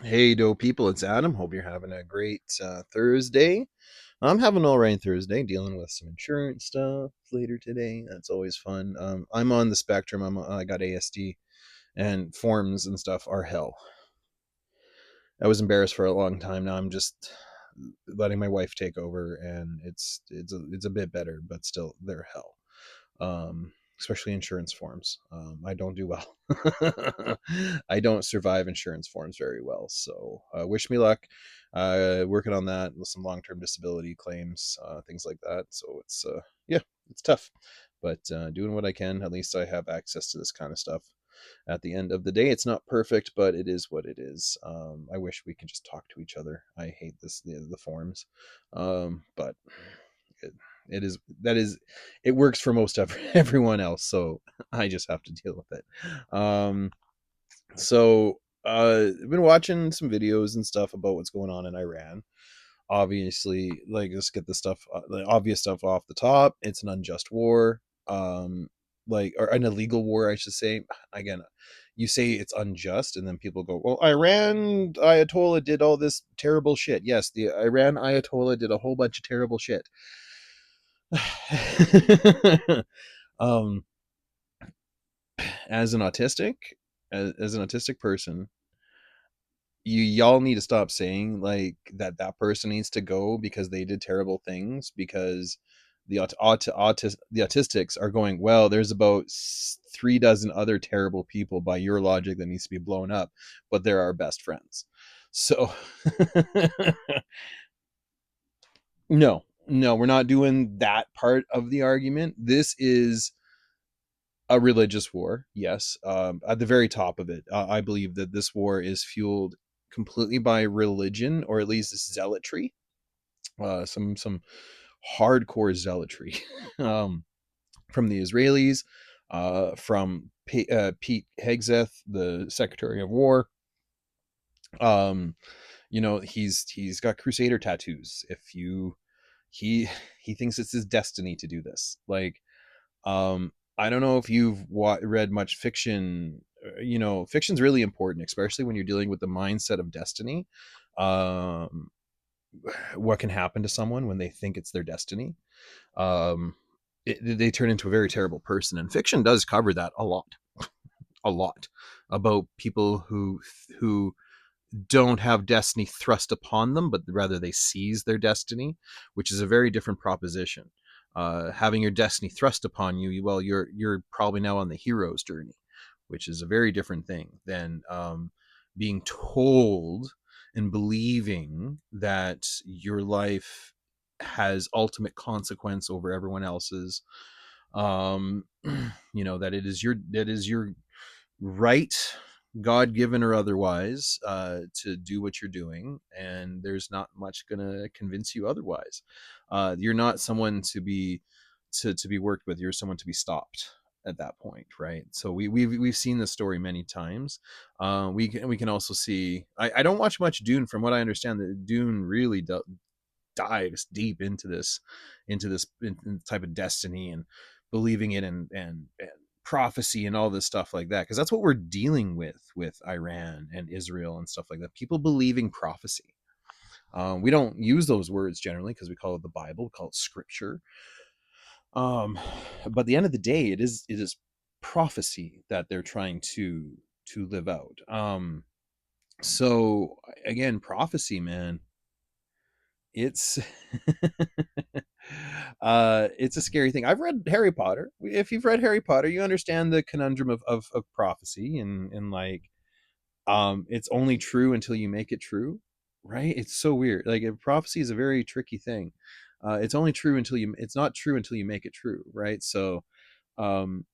Hey, dope people, it's Adam. Hope you're having a great Thursday. I'm having an all right Thursday, dealing with some insurance stuff later today. That's always fun. I'm on the spectrum. I got ASD, and forms and stuff are hell. I was embarrassed for a long time. Now I'm just letting my wife take over, and it's a bit better, but still they're hell. Especially insurance forms. I don't do well. I don't survive insurance forms very well. So wish me luck. Working on that with some long-term disability claims, things like that. So yeah, it's tough, but doing what I can. At least I have access to this kind of stuff. At the end of the day, it's not perfect, but it is what it is. I wish we could just talk to each other. I hate the forms, but it, it is that is it works for most of everyone else, so I just have to deal with it. I've been watching some videos and stuff about what's going on in Iran. Obviously, like, let's get the obvious stuff off the top. It's an unjust war, or an illegal war, I should say. Again, you say it's unjust, and then people go, "Well, Iran Ayatollah did all this terrible shit." Yes, the Iran Ayatollah did a whole bunch of terrible shit. um, as an autistic, as an autistic person, y'all need to stop saying like that person needs to go because they did terrible things, because the autistics are going, well, there's about 3 dozen other terrible people by your logic that needs to be blown up, but they're our best friends. So no, we're not doing that part of the argument. This is a religious war, yes. At the very top of it, I believe that this war is fueled completely by religion, or at least zealotry, some hardcore zealotry, um, from the Israelis, from Pete Hegseth, the Secretary of War. Um, he's got Crusader tattoos. If you he he thinks it's his destiny to do this. Like, I don't know if you've read much fiction. Fiction's really important, especially when you're dealing with the mindset of destiny. Um, what can happen to someone when they think it's their destiny? Um, they turn into a very terrible person, and fiction does cover that a lot, about people who don't have destiny thrust upon them, but rather they seize their destiny, which is a very different proposition. Having your destiny thrust upon you, well, you're probably now on the hero's journey, which is a very different thing than being told and believing that your life has ultimate consequence over everyone else's. Um, that is your right, God given or otherwise, to do what you're doing, and there's not much gonna convince you otherwise. You're not someone to be worked with. You're someone to be stopped at that point, right? So we've seen this story many times. We can also see. I don't watch much Dune. From what I understand, that Dune really dives deep into this type of destiny and believing it, and prophecy and all this stuff like that, because that's what we're dealing with Iran and Israel and stuff like that. People believing prophecy. We don't use those words generally because we call it the Bible, we call it scripture. um, but at the end of the day, it is prophecy that they're trying to live out. So again, prophecy, man, it's it's a scary thing. I've read Harry Potter. If you've read Harry Potter, you understand the conundrum of prophecy, and like, it's only true until you make it true, right? It's so weird. Like, prophecy is a very tricky thing. It's not true until you make it true, right? So um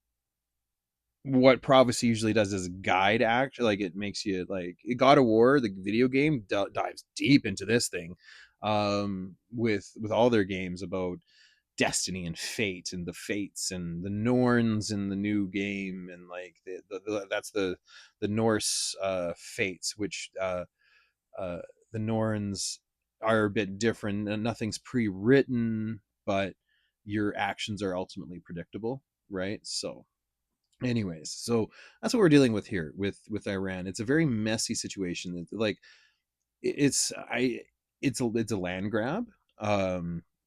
what prophecy usually does is guide act, like it makes you, like, God of War, the video game, dives deep into this thing, with all their games about destiny and fate and the fates and the Norns in the new game, and like that's the Norse fates, which uh the Norns are a bit different, and nothing's pre-written, but your actions are ultimately predictable, right? So Anyways, so that's what we're dealing with here with Iran. It's a very messy situation. Like it's I it's a land grab.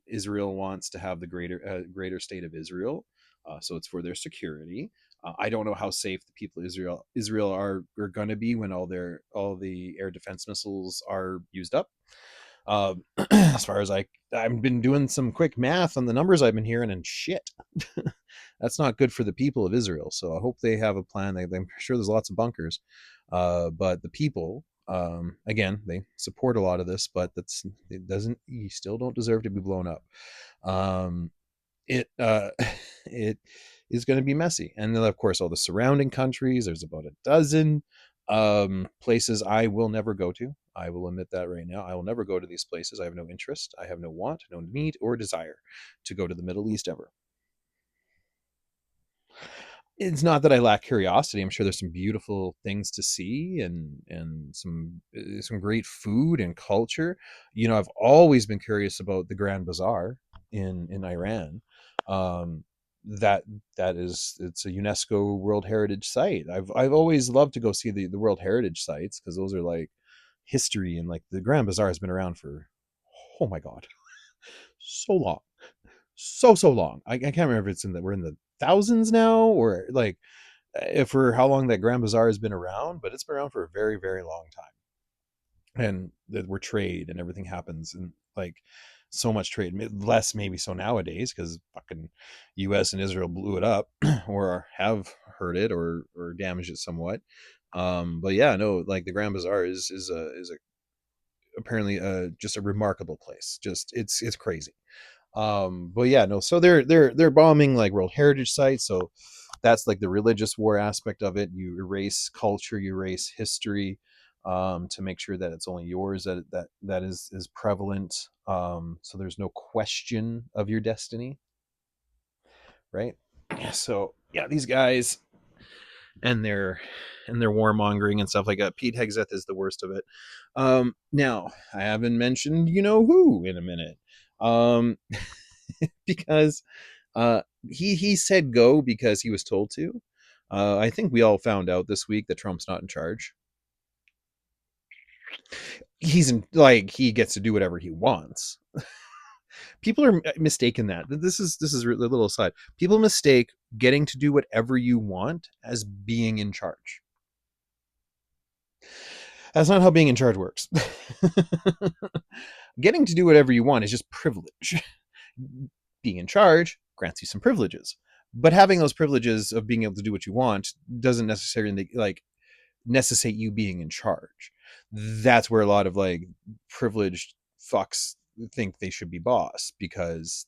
Israel wants to have the greater state of Israel, so it's for their security. I don't know how safe the people of Israel are going to be when all the air defense missiles are used up. As far as I've been doing some quick math on the numbers I've been hearing, and shit, that's not good for the people of Israel. So I hope they have a plan. I'm sure there's lots of bunkers, but the people, again, they support a lot of this, but it doesn't. You still don't deserve to be blown up. Um, it it is going to be messy, and then of course all the surrounding countries. There's about a dozen places I will never go to. I will admit that right now. I will never go to these places. I have no interest. I have no want, no need, or desire to go to the Middle East ever. It's not that I lack curiosity. I'm sure there's some beautiful things to see, and some great food and culture. You know, I've always been curious about the Grand Bazaar in Iran. Um, that it's a UNESCO World Heritage Site. I've always loved to go see the World Heritage sites because those are like history, and like the Grand Bazaar has been around for, oh my god, so long, so long. I can't remember if it's in we're in the thousands now, or like if for how long that Grand Bazaar has been around, but it's been around for a very, very long time. And that where trade and everything happens, and like so much trade, less maybe so nowadays because fucking U.S. and Israel blew it up, or have hurt it, or damaged it somewhat. But yeah, no, like the Grand Bazaar is a apparently just a remarkable place. Just it's crazy. But yeah, no, so they're bombing like World Heritage sites. So that's like the religious war aspect of it. You erase culture, you erase history, to make sure that it's only yours, that is prevalent. So there's no question of your destiny, right? So yeah, these guys and their warmongering and stuff like that. Pete Hegseth is the worst of it. Now I haven't mentioned you know who in a minute, because he said go because he was told to. I think we all found out this week that Trump's not in charge. He's in, like, he gets to do whatever he wants. People are mistaken that this is a little aside. People mistake getting to do whatever you want as being in charge. That's not how being in charge works. Getting to do whatever you want is just privilege. Being in charge grants you some privileges, but having those privileges of being able to do what you want doesn't necessarily like necessitate you being in charge. That's where a lot of like privileged fucks think they should be boss because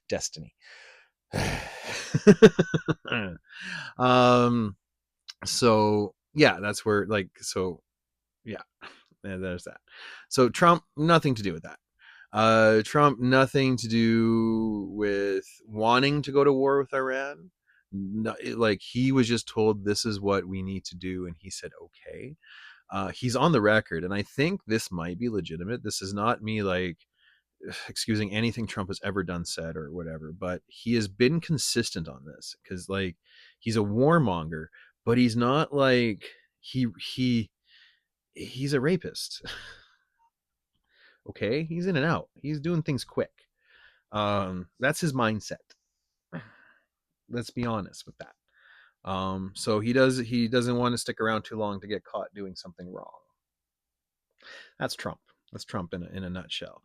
destiny. um so yeah, that's where like so yeah, there's that. So Trump, nothing to do with that. Trump, nothing to do with wanting to go to war with Iran. No, like he was just told this is what we need to do, and he said okay. He's on the record, and I think this might be legitimate. This is not me like excusing anything Trump has ever done, said, or whatever, but he has been consistent on this because like he's a warmonger, but he's not like he he's a rapist. Okay, he's in and out. He's doing things quick. That's his mindset. Let's be honest with that. So he doesn't want to stick around too long to get caught doing something wrong. That's Trump. That's Trump in a nutshell.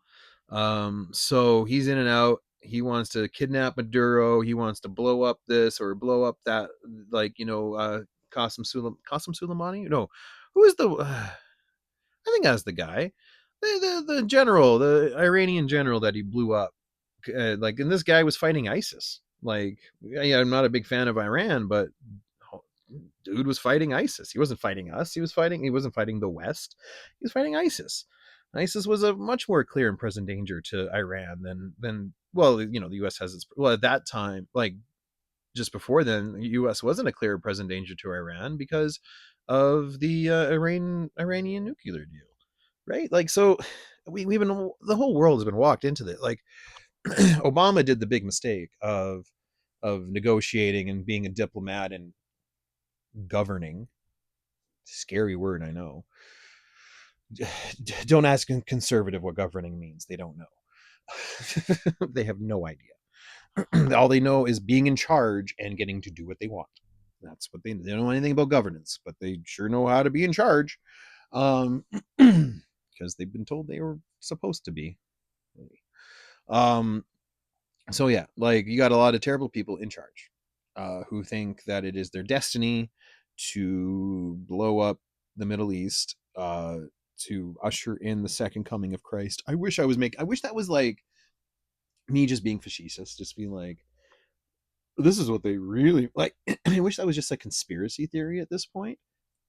So he's in and out. He wants to kidnap Maduro. He wants to blow up this or blow up that, like Qasem Soleimani. No, who is the? I think that's the guy, the general, the Iranian general that he blew up. Like, and this guy was fighting ISIS. Like, yeah, I'm not a big fan of Iran, but dude was fighting ISIS. He wasn't fighting us. He wasn't fighting the West. He was fighting ISIS. ISIS was a much more clear and present danger to Iran than well, you know, the U.S. has its well at that time, like just before then, the U.S. wasn't a clear present danger to Iran because of the Iranian nuclear deal, right? Like, so we've been the whole world has been walked into that. Like, Obama did the big mistake of of negotiating and being a diplomat and governing. Scary word, I know. Don't ask a conservative what governing means. They don't know. They have no idea. All they know is being in charge and getting to do what they want. That's what they don't know anything about governance, but they sure know how to be in charge. Because they've been told they were supposed to be. Um, so yeah, like you got a lot of terrible people in charge, who think that it is their destiny to blow up the Middle East, to usher in the second coming of Christ. I wish that was like me just being facetious, just being like, this is what they really like. I wish that was just a conspiracy theory at this point.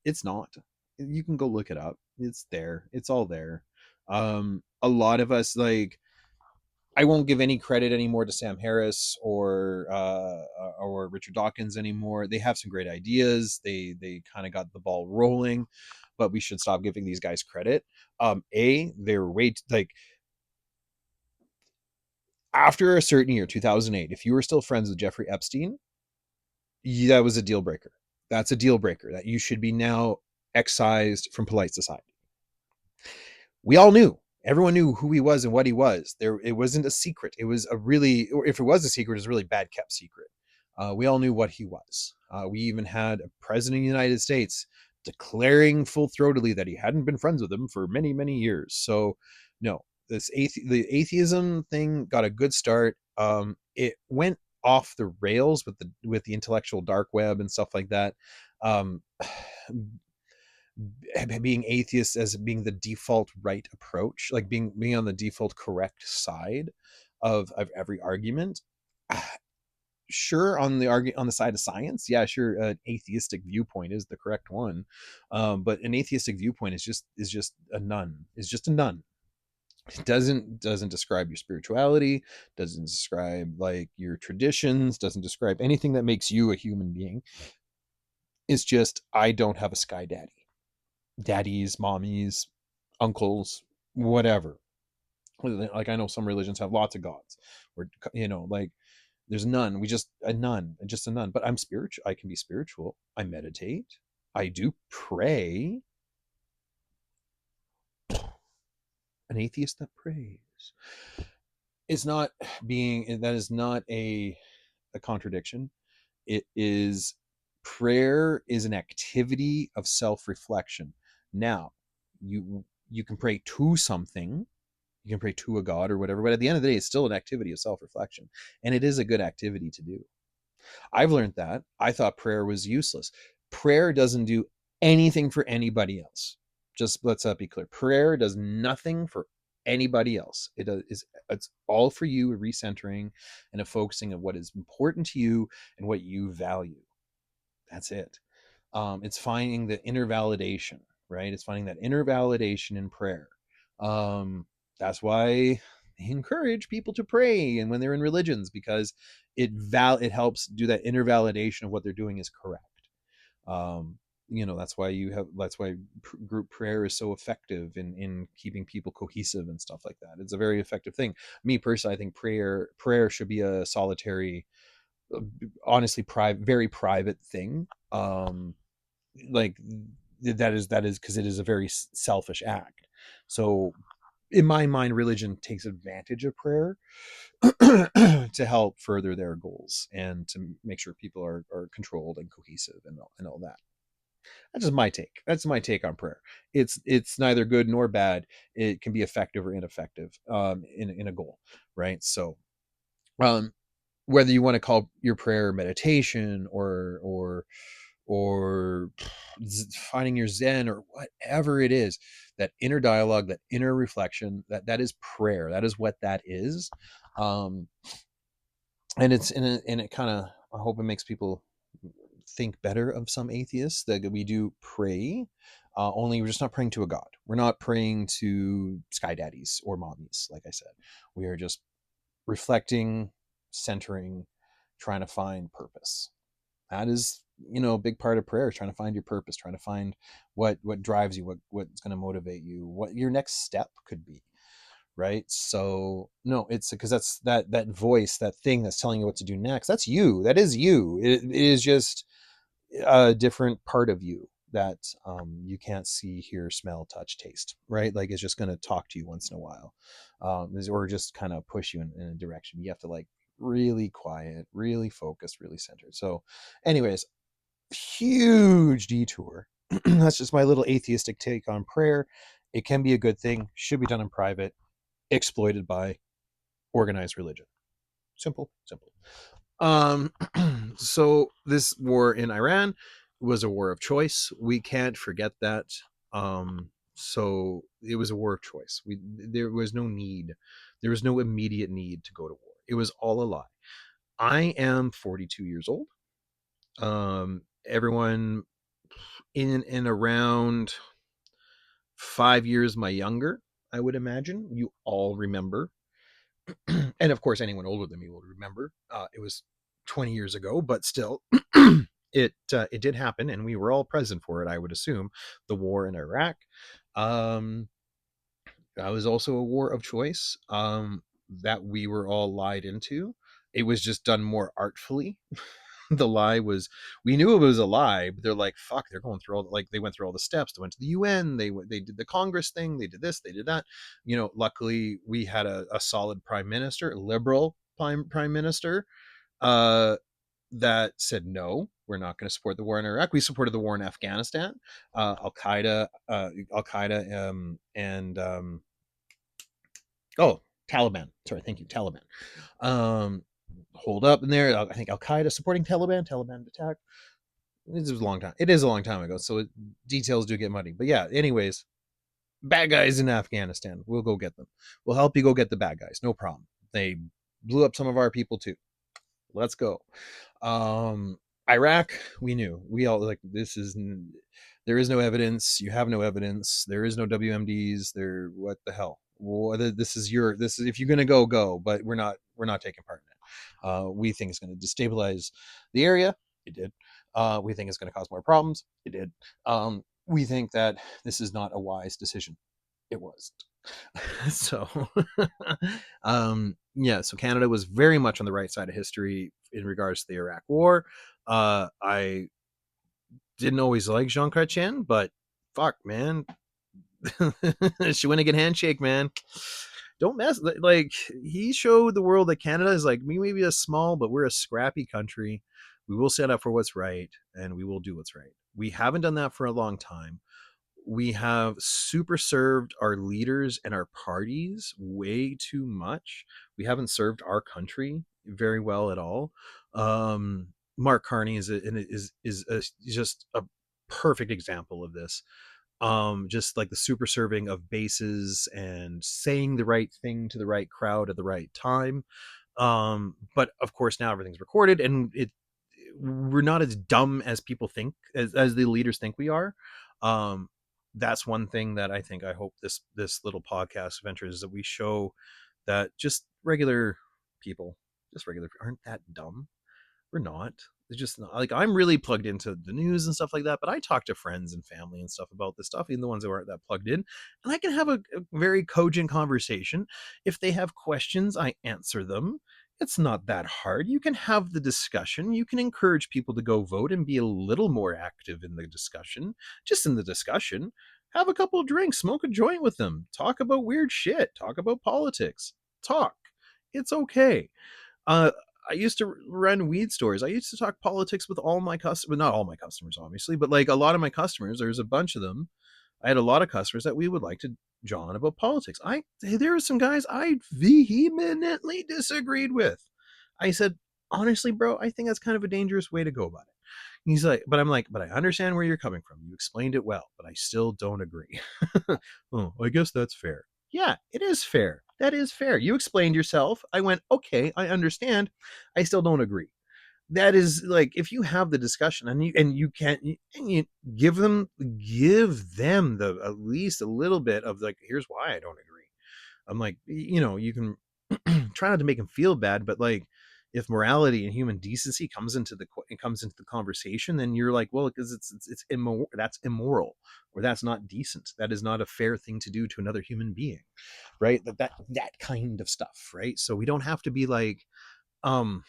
It's not. You can go look it up. It's there. It's all there. A lot of us, like, I won't give any credit anymore to Sam Harris or Richard Dawkins anymore. They have some great ideas. They kind of got the ball rolling, but we should stop giving these guys credit. They're way like, after a certain year, 2008, if you were still friends with Jeffrey Epstein, that was a deal breaker. That's a deal breaker that you should be now excised from polite society. We all knew. Everyone knew who he was and what he was. It wasn't a secret. It was a really, or if it was a secret, it was a really bad kept secret. We all knew what he was. We even had a president of the United States declaring full throatedly that he hadn't been friends with him for many, many years. So, no, the atheism thing got a good start. It went off the rails with the intellectual dark web and stuff like that. Um, being atheist as being the default right approach, like being on the default correct side of every argument. Sure, on the side of science, yeah, sure, an atheistic viewpoint is the correct one, but an atheistic viewpoint is just a nun. Is just a nun. It doesn't describe your spirituality, doesn't describe like your traditions, doesn't describe anything that makes you a human being. It's just, I don't have a sky daddies, mommies, uncles, whatever. Like, I know some religions have lots of gods, or like, there's none. We just a nun, just a nun. But I'm spiritual. I can be spiritual. I meditate. I do pray. An atheist that prays. It's not being. That is not a contradiction. It is, prayer is an activity of self-reflection. Now, you can pray to something, you can pray to a god or whatever, but at the end of the day, it's still an activity of self-reflection, and it is a good activity to do. I've learned that. I thought prayer was useless. Prayer doesn't do anything for anybody else. Just let's be clear. Prayer does nothing for anybody else. It's all for you, a recentering and a focusing of what is important to you and what you value. That's it. It's finding the inner validation, right? It's finding that inner validation in prayer. That's why they encourage people to pray, and when they're in religions, because it helps do that inner validation of what they're doing is correct. Um, that's why group prayer is so effective in keeping people cohesive and stuff like that. It's a very effective thing. Me personally, I think prayer should be a solitary, honestly, very private thing. Like, that is because it is a very selfish act. So in my mind, religion takes advantage of prayer to help further their goals and to make sure people are controlled and cohesive and all that. That's just my take. That's my take on prayer. It's neither good nor bad. It can be effective or ineffective, in a goal, right? So, um, whether you want to call your prayer meditation or finding your zen or whatever it is, that inner dialogue, that inner reflection, that is prayer. That is what that is. Um, and it kind of, I hope it makes people think better of some atheists, that we do pray, only we're just not praying to a god. We're not praying to sky daddies or mommies. Like I said, we are just reflecting, centering, trying to find purpose. That is, a big part of prayer, trying to find your purpose, trying to find what drives you, what's going to motivate you, what your next step could be, right? So no, it's because that's that voice, that thing that's telling you what to do next. That's you. That is you. It is just a different part of you that you can't see, hear, smell, touch, taste, right? Like it's just going to talk to you once in a while, or just kind of push you in a direction. You have to like really quiet, really focused, really centered. So, anyways, huge detour. That's just my little atheistic take on prayer. It can be a good thing, should be done in private, exploited by organized religion. Simple, simple. Um, so this war in Iran was a war of choice. We can't forget that. So it was a war of choice. There was no need, there was no immediate need to go to war. It was all a lie. I am 42 years old. Everyone in and around 5 years my younger, I would imagine, you all remember, and of course anyone older than me will remember. It was 20 years ago, but still, it did happen, and we were all present for it. I would assume the war in Iraq. Um, that was also a war of choice, that we were all lied into. It was just done more artfully. The lie was, we knew it was a lie, but they're like, fuck, they're going through all, like they went through all the steps. They went to the UN, they did the Congress thing, they did this, they did that. Luckily we had a solid prime minister, a liberal prime minister, uh that said, no, we're not going to support the war in Iraq. We supported the war in Afghanistan. Al Qaeda, and oh, Taliban, sorry, thank you, Taliban, um hold up in there. I think Al Qaeda supporting Taliban attack. It was a long time. It is a long time ago, so details do get muddy. But yeah, anyways, bad guys in Afghanistan. We'll go get them. We'll help you go get the bad guys. No problem. They blew up some of our people too. Let's go. Um, Iraq, we knew. We all like, this is, there is no evidence. You have no evidence. There is no WMDs. There, what the hell? Well, this is if you're gonna go, but we're not taking part in it. We think it's going to destabilize the area. It did. We think it's going to cause more problems. It did. We think that this is not a wise decision. It was. So, yeah, so Canada was very much on the right side of history in regards to the Iraq War. I didn't always like Jean Chrétien, but fuck, man. Shawinigan handshake, man. Don't mess, like, he showed the world that Canada is like, we may be a small, but we're a scrappy country. We will stand up for what's right, and we will do what's right. We haven't done that for a long time. We have super served our leaders and our parties way too much. We haven't served our country very well at all. Mark Carney is just a perfect example of this. Just like the super serving of bases and saying the right thing to the right crowd at the right time. But of course now everything's recorded, and we're not as dumb as people think, as the leaders think we are. um that's one thing that I hope this little podcast ventures, is that we show that just regular people, aren't that dumb. We're not. It's just not, like, I'm really plugged into the news and stuff like that, but I talk to friends and family and stuff about this stuff, even the ones who aren't that plugged in, and I can have a very cogent conversation. If they have questions, I answer them. It's not that hard. You can have the discussion. You can encourage people to go vote and be a little more active in the discussion. Just in the discussion, have a couple of drinks, smoke a joint with them, talk about weird shit, talk about politics, talk. It's okay. uh I used to run weed stores. I used to talk politics with all my customers, not all my customers, obviously, but like a lot of my customers, there's a bunch of them. I had a lot of customers that we would like to John about politics. There were some guys I vehemently disagreed with. I said, honestly, bro, I think that's kind of a dangerous way to go about it. He's like, but I'm like, but I understand where you're coming from. You explained it well, but I still don't agree. Oh, I guess that's fair. Yeah, it is fair. That is fair. You explained yourself. I went, okay, I understand. I still don't agree. That is like, if you have the discussion, and you can't, and you give them the, at least a little bit of like, here's why I don't agree. I'm like, you can try not to make them feel bad, but like, if morality and human decency comes into the conversation, then you're like, well, because it's immoral, that's immoral, or that's not decent, that is not a fair thing to do to another human being, right? That kind of stuff, right? So we don't have to be like, um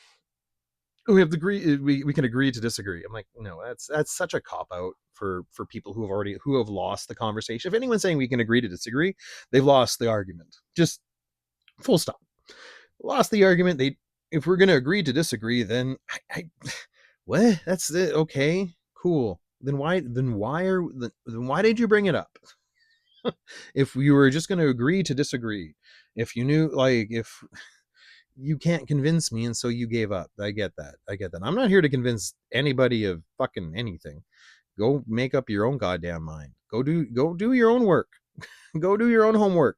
we have to agree, we can agree to disagree. I'm like, no, that's such a cop out for people who have lost the conversation. If anyone's saying we can agree to disagree, they've lost the argument. Just full stop. Lost the argument. They If we're gonna agree to disagree, then I what? That's it. Okay, cool. Then why did you bring it up? If we were just gonna agree to disagree, if you knew, like, if you can't convince me and so you gave up. I get that. I'm not here to convince anybody of fucking anything. Go make up your own goddamn mind. Go do your own work. Go do your own homework.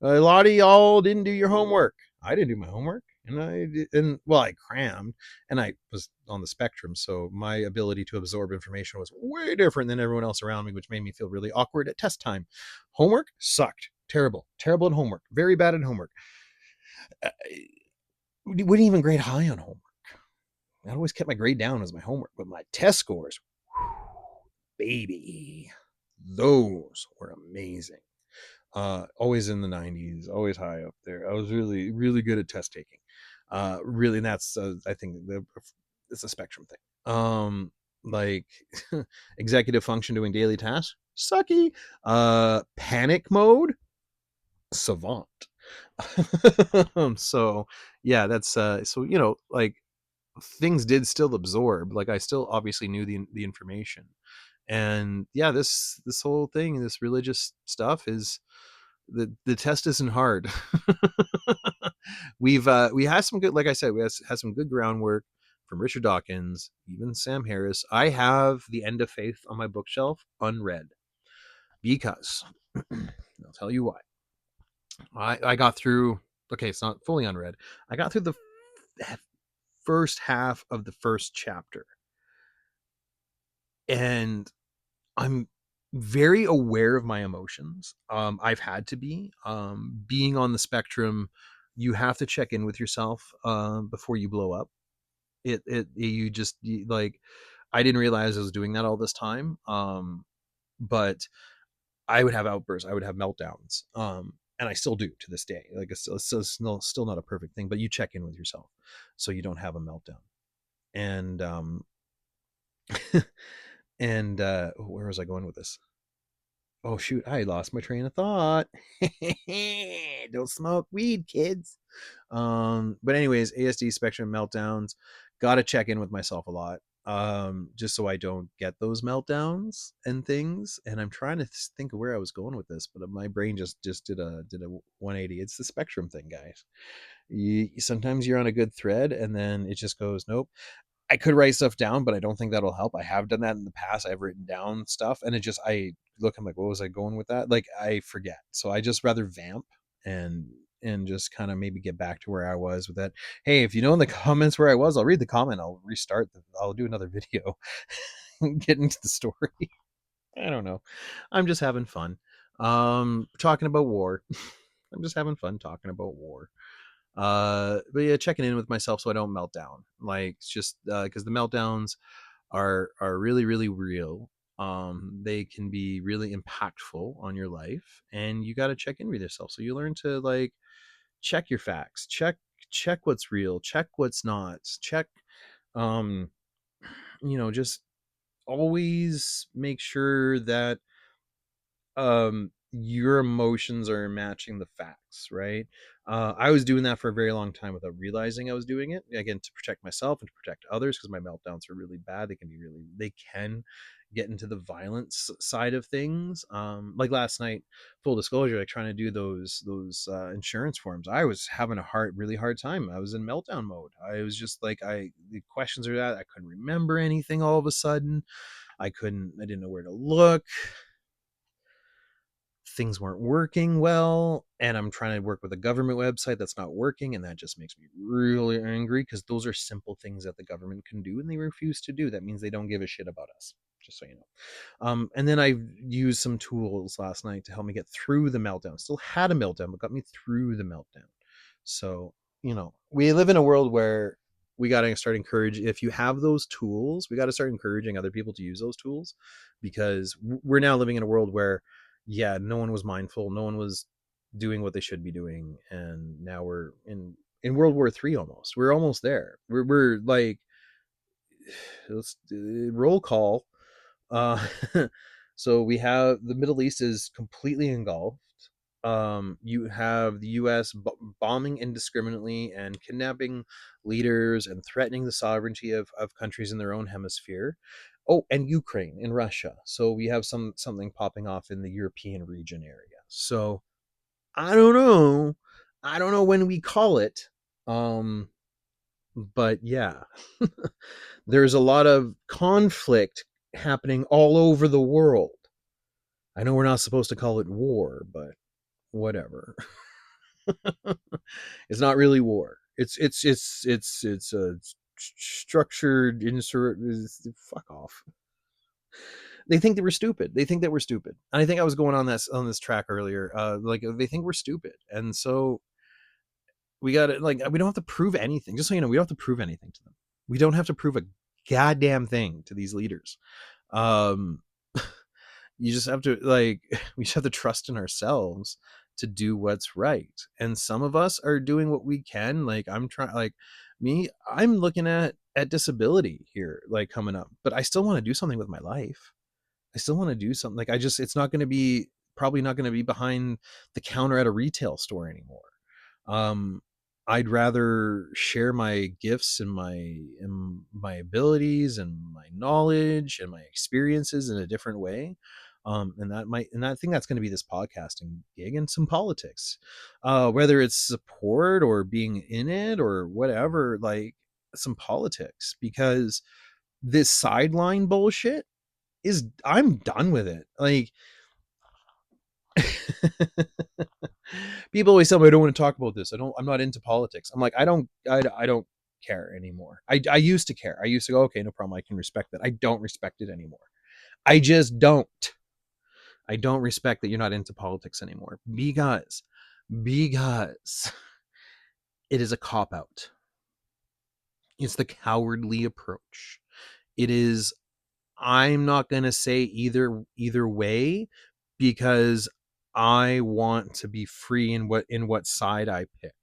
A lot of y'all didn't do your homework. I didn't do my homework, and I crammed, and I was on the spectrum, so my ability to absorb information was way different than everyone else around me, which made me feel really awkward at test time. Homework sucked. Terrible at homework. Very bad at homework. Wouldn't even grade high on homework. I always kept my grade down as my homework, but my test scores, baby, those were amazing. Always in the 90s, always high up there. I was really, really good at test taking. Really, and that's I think it's a spectrum thing. Like executive function doing daily tasks, sucky. Panic mode, savant. So yeah, that's so like things did still absorb. Like I still obviously knew the information, and yeah, this whole thing, this religious stuff is the test isn't hard. We had some good, like I said, had some good groundwork from Richard Dawkins, even Sam Harris. I have The End of Faith on my bookshelf unread because I'll tell you why. I got through. Okay, it's not fully unread. I got through the first half of the first chapter, and I'm very aware of my emotions. I've had to be. Being on the spectrum, you have to check in with yourself before you blow up. You just like, I didn't realize I was doing that all this time. But I would have outbursts. I would have meltdowns. And I still do to this day. Like still not a perfect thing, but you check in with yourself so you don't have a meltdown. And and where was I going with this? Oh shoot, I lost my train of thought. Don't smoke weed, kids. But anyways, ASD spectrum meltdowns. Gotta check in with myself a lot. Just so I don't get those meltdowns and things. And I'm trying to think of where I was going with this, but my brain just did a 180. It's the spectrum thing, guys. Sometimes you're on a good thread and then it just goes, nope. I could write stuff down, but I don't think that'll help. I have done that in the past. I've written down stuff and I look, I'm like, what was I going with that? Like I forget. So I just rather vamp and just kind of maybe get back to where I was with that. Hey, if you know in the comments where I was, I'll read the comment. I'll restart. I'll do another video, get into the story. I don't know. I'm just having fun. Talking about war. I'm just having fun talking about war. But yeah, checking in with myself so I don't melt down. Like it's just because the meltdowns are really really real. They can be really impactful on your life, and you got to check in with yourself so you learn to like check your facts, check what's real, check what's not, check um just always make sure that your emotions are matching the facts, right? I was doing that for a very long time without realizing I was doing it, again, to protect myself and to protect others, because my meltdowns are really bad. They can get into the violence side of things. Like last night, full disclosure, like trying to do those insurance forms, I was having a really hard time. I was in meltdown mode. I was just like, the questions are that I couldn't remember anything all of a sudden. I didn't know where to look. Things weren't working well, and I'm trying to work with a government website that's not working, and that just makes me really angry because those are simple things that the government can do and they refuse to do. That means they don't give a shit about us, just so you know. And then I used some tools last night to help me get through the meltdown. Still had a meltdown, but got me through the meltdown. So we live in a world where we got to start encouraging, if you have those tools, we got to start encouraging other people to use those tools, because we're now living in a world where, yeah, no one was mindful, no one was doing what they should be doing, and now we're in World War III almost. We're almost there. We're like, let's roll call. Uh, so we have the Middle East is completely engulfed. You have the U.S. Bombing indiscriminately and kidnapping leaders and threatening the sovereignty of countries in their own hemisphere. Oh, and Ukraine and Russia. So we have something popping off in the European region area. So I don't know. I don't know when we call it. Um, but yeah, there's a lot of conflict happening all over the world. I know we're not supposed to call it war, but whatever. It's not really war. It's a structured insert. Fuck off. They think that we're stupid. They think that we're stupid. And I think I was going on this track earlier. Like they think we're stupid, and so we got to, like, we don't have to prove anything. Just so you know, we don't have to prove anything to them. We don't have to prove a goddamn thing to these leaders. Um, you just have to, like, we just have to trust in ourselves to do what's right. And some of us are doing what we can. Like I'm trying, like me, I'm looking at disability here, like coming up, but I still want to do something with my life. I still want to do something. Like it's not going to be, probably not going to be behind the counter at a retail store anymore. Um, I'd rather share my gifts and my abilities and my knowledge and my experiences in a different way. And I think that's going to be this podcasting gig and some politics, whether it's support or being in it or whatever, like some politics, because this sideline bullshit is, I'm done with it. Like people always tell me I don't want to talk about this. I'm not into politics. I'm like, I don't care anymore. I used to care. I used to go, okay, no problem. I can respect that. I don't respect it anymore. I just don't. I don't respect that you're not into politics anymore, because it is a cop out. It's the cowardly approach. It is, I'm not going to say either way, because I want to be free in what side I pick.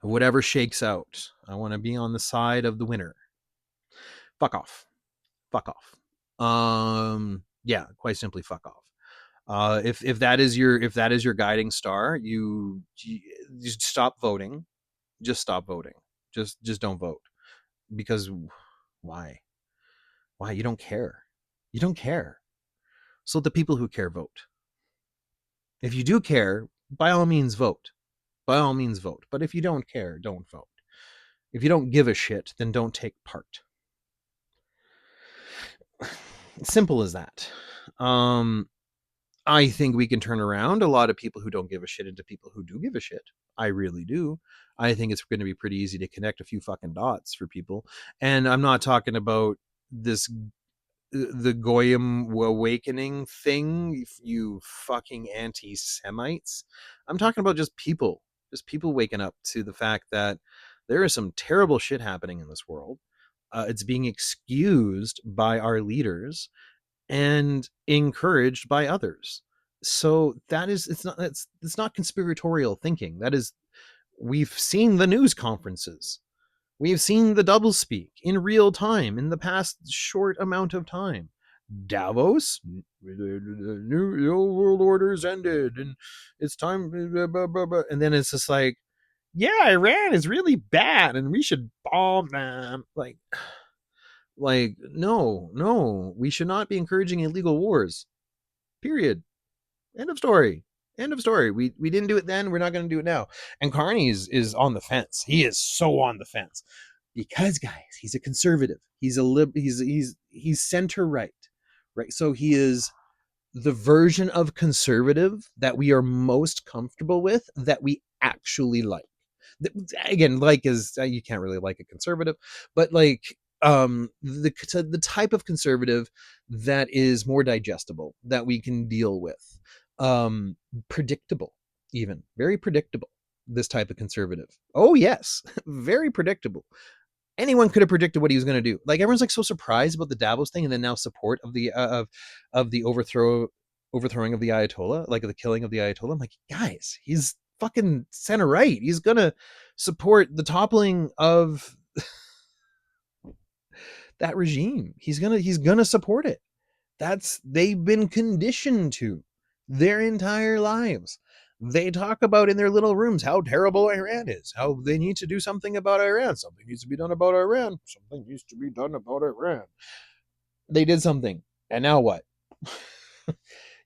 Whatever shakes out, I want to be on the side of the winner. Fuck off. Fuck off. Yeah, quite simply fuck off. If that is your guiding star, you just stop voting. Just stop voting. Just don't vote, because why? Why? You don't care. You don't care. So the people who care vote. If you do care, by all means vote. By all means vote. But if you don't care, don't vote. If you don't give a shit, then don't take part. Simple as that. I think we can turn around a lot of people who don't give a shit into people who do give a shit. I really do. I think it's going to be pretty easy to connect a few fucking dots for people. And I'm not talking about this, the Goyim awakening thing, you fucking anti-Semites. I'm talking about just people waking up to the fact that there is some terrible shit happening in this world. It's being excused by our leaders and encouraged by others. So that is, it's not conspiratorial thinking. That is, we've seen the news conferences. We've seen the doublespeak in real time in the past short amount of time. Davos, the new world order's ended, and it's time. And then it's just like, yeah, Iran is really bad, and we should bomb them. Like no, we should not be encouraging illegal wars. Period. End of story. End of story. We didn't do it then. We're not going to do it now. And Carney is on the fence. He is so on the fence, because guys, he's a conservative. He's a he's center right, right. So he is the version of conservative that we are most comfortable with, that we actually like. Again, like is, you can't really like a conservative, but like the type of conservative that is more digestible, that we can deal with, predictable, even very predictable. this type of conservative. Oh yes, very predictable. Anyone could have predicted what he was going to do. Like everyone's like so surprised about the Davos thing, and then now support of the of the overthrowing of the Ayatollah, like the killing of the Ayatollah. I'm like, guys, he's fucking center right. He's gonna support the toppling of that regime. He's gonna support it. That's they've been conditioned to their entire lives. They talk about in their little rooms how terrible Iran is, how they need to do something about Iran. Something needs to be done about Iran. Something needs to be done about Iran. They did something. And now what?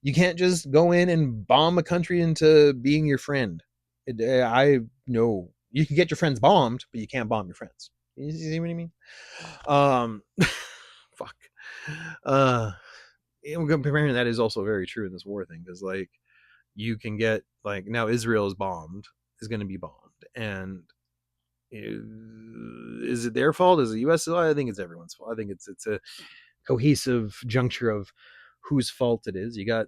You can't just go in and bomb a country into being your friend. I know you can get your friends bombed, but you can't bomb your friends. You see what I mean? Fuck. Comparing that is also very true in this war thing, because like you can get like now Israel is going to be bombed, and is it their fault? Is it U.S. I think it's everyone's fault. I think it's a cohesive juncture of whose fault it is. You got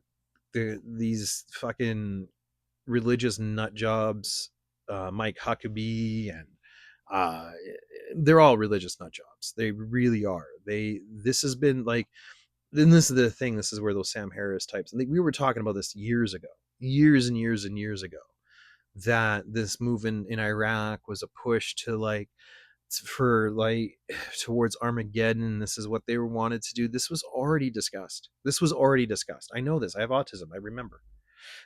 these fucking religious nut jobs, Mike Huckabee, and uh, they're all religious nut jobs. They really are. This has been like, then this is the thing. This is where those Sam Harris types, and we were talking about this years ago, years and years and years ago, that this move in Iraq was a push to like for like towards Armageddon. This is what they wanted to do. This was already discussed. I know this. I have autism. I remember.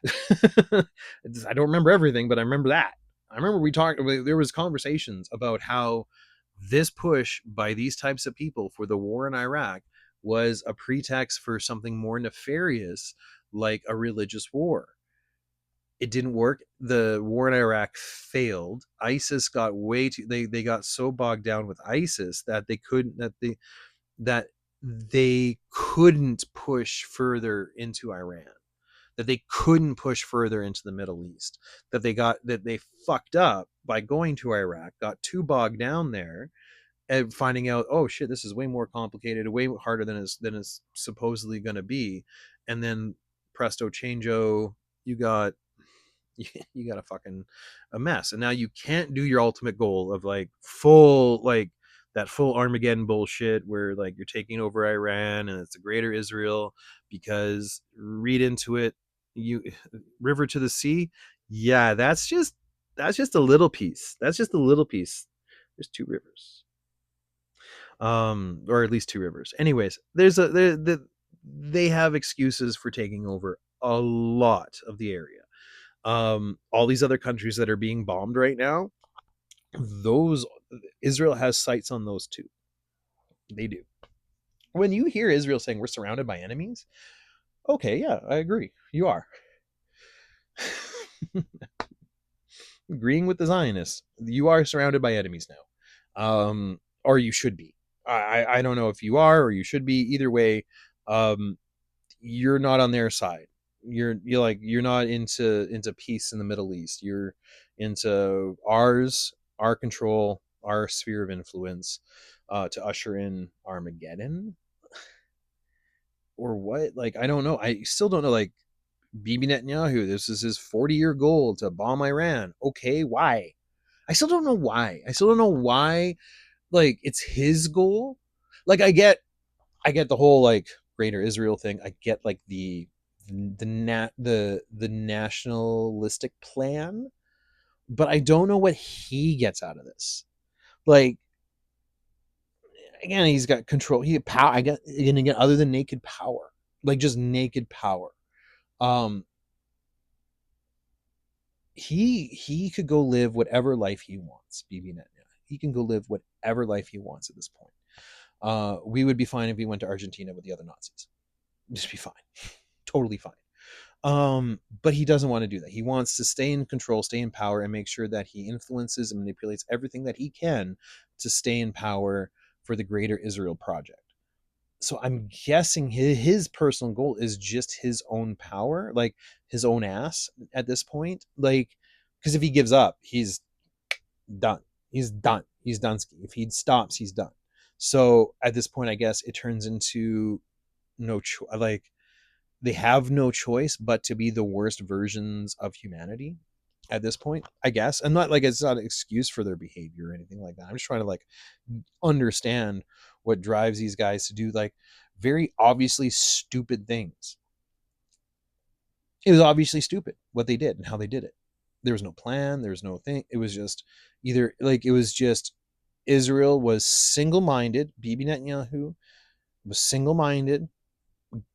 I don't remember everything, but I remember that. I remember we talked. There was conversations about how this push by these types of people for the war in Iraq was a pretext for something more nefarious, like a religious war. It didn't work. The war in Iraq failed. ISIS got way too they got so bogged down with ISIS that they couldn't push further into Iran, that they couldn't push further into the Middle East, that they fucked up by going to Iraq, got too bogged down there, and finding out, oh shit, this is way more complicated, way harder than it's supposedly going to be, and then presto changeo, you got you got a fucking a mess, and now you can't do your ultimate goal of like full like that full Armageddon bullshit where like you're taking over Iran and it's a greater Israel, because read into it, you river to the sea, yeah, that's just a little piece. That's just a little piece. There's two rivers, or at least two rivers. Anyways, they have excuses for taking over a lot of the area. All these other countries that are being bombed right now, those Israel has sights on those too. They do. When you hear Israel saying we're surrounded by enemies, okay, yeah, I agree. You are. Agreeing with the Zionists, you are surrounded by enemies now, or you should be. I don't know if you are or you should be. Either way, um, you're not on their side. You're not into peace in the Middle East. You're into our control, our sphere of influence, to usher in Armageddon or what? Like I don't know. I still don't know. Like Bibi Netanyahu, this is his 40-year goal to bomb Iran. Okay, why? I still don't know why. I still don't know why. Like it's his goal. Like I get the whole like greater Israel thing. I get like the nationalistic plan, but I don't know what he gets out of this. Like again, he's got control. He power. I get and again, other than naked power, like just naked power. Um, he could go live whatever life he wants. Bibi Netanyahu. He can go live whatever life he wants at this point. We would be fine if he went to Argentina with the other Nazis. Just be fine, totally fine. But he doesn't want to do that. He wants to stay in control, stay in power, and make sure that he influences and manipulates everything that he can to stay in power for the greater Israel project. So I'm guessing his personal goal is just his own power, like his own ass at this point. Like, because if he gives up, he's done. He's done. He's done. If he stops, he's done. So at this point, I guess it turns into like they have no choice but to be the worst versions of humanity. at this point, I guess. I'm not like, it's not an excuse for their behavior or anything like that. I'm just trying to like understand what drives these guys to do like very obviously stupid things. It was obviously stupid what they did and how they did it. There was no plan, there was no thing. It was just either like, it was just Israel was single-minded. Bibi Netanyahu was single-minded.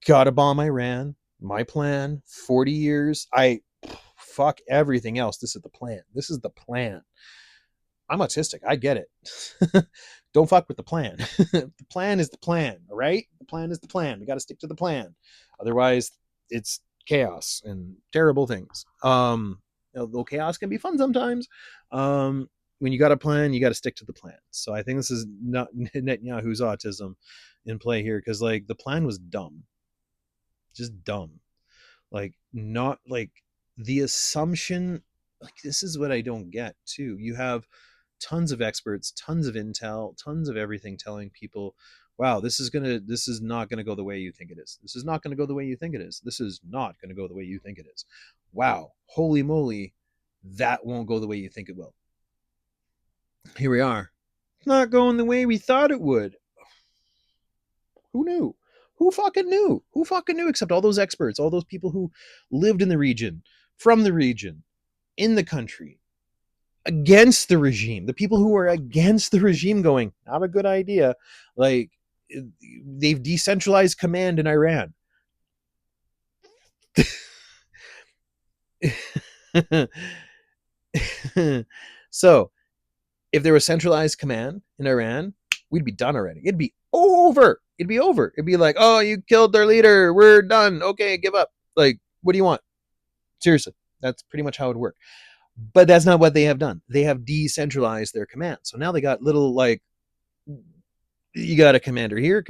Gotta bomb Iran. My plan. 40 years. I fuck everything else. This is the plan. This is the plan. I'm autistic. I get it. Don't fuck with the plan. The plan is the plan, all right? The plan is the plan. We got to stick to the plan. Otherwise, it's chaos and terrible things. Though chaos can be fun sometimes. When you got a plan, you got to stick to the plan. So I think this is not Netanyahu's autism in play here, because like the plan was dumb, just dumb. Like, not like the assumption. Like, this is what I don't get too. You have tons of experts, tons of intel, tons of everything telling people, wow, this is not gonna go the way you think it is. This is not gonna go the way you think it is. This is not gonna go the way you think it is. Wow, holy moly, that won't go the way you think it will. Here we are. It's not going the way we thought it would. Who knew? Who fucking knew? Who fucking knew except all those experts, all those people who lived in the region, from the region, in the country, against the regime, the people who were against the regime going, not a good idea. Like, they've decentralized command in Iran. So if there was centralized command in Iran, we'd be done already. It'd be over. It'd be over. It'd be like, oh, you killed their leader. We're done. Okay, give up. Like, what do you want? Seriously, that's pretty much how it would work. But that's not what they have done. They have decentralized their command. So now they got little, like, you got a commander here,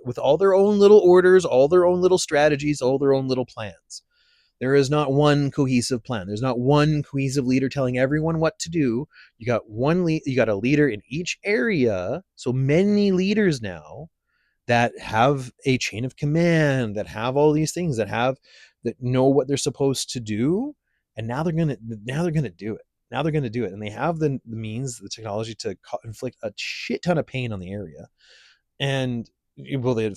with all their own little orders, all their own little strategies, all their own little plans. There is not one cohesive plan. There's not one cohesive leader telling everyone what to do. You got a leader in each area. So many leaders now that have a chain of command, that have all these things, that know what they're supposed to do, and now they're gonna do it. Now they're gonna do it, and they have the means, the technology to inflict a shit ton of pain on the area. And well, they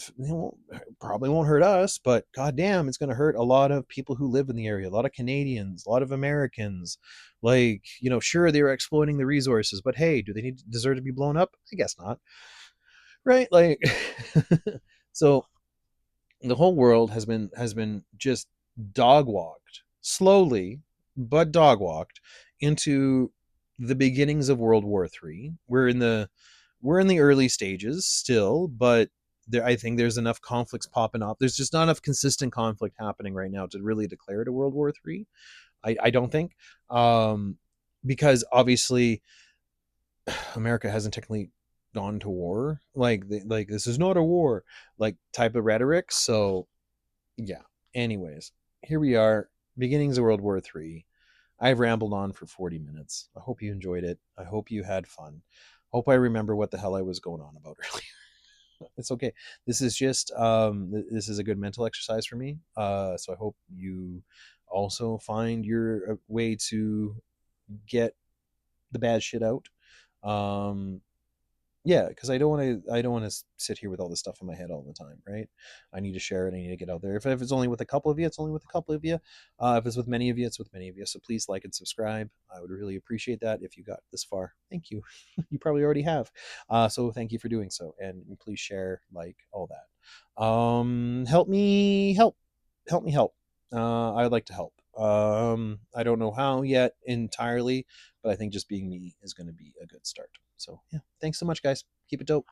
probably won't hurt us, but goddamn, it's going to hurt a lot of people who live in the area, a lot of Canadians, a lot of Americans. Like, sure, they were exploiting the resources, but hey, do they deserve to be blown up? I guess not, right? Like, so the whole world has been just dog walked slowly, but dog walked into the beginnings of World War III. We're in the early stages still, but I think there's enough conflicts popping up. There's just not enough consistent conflict happening right now to really declare it a World War III. I don't think, because obviously America hasn't technically gone to war. Like this is not a war, like type of rhetoric. So yeah. Anyways, here we are, beginnings of World War III. I've rambled on for 40 minutes. I hope you enjoyed it. I hope you had fun. Hope I remember what the hell I was going on about earlier. It's okay. This is just this is a good mental exercise for me. So I hope you also find your way to get the bad shit out. Um, yeah, because I don't want to sit here with all this stuff in my head all the time, right? I need to share it. I need to get out there. If it's only with a couple of you, it's only with a couple of you. If it's with many of you, it's with many of you. So please like and subscribe. I would really appreciate that if you got this far. Thank you. You probably already have. So thank you for doing so, and please share, like, all that. Help me help. Help me help. I'd like to help. I don't know how yet entirely, but I think just being me is going to be a good start. So yeah, thanks so much, guys. Keep it dope.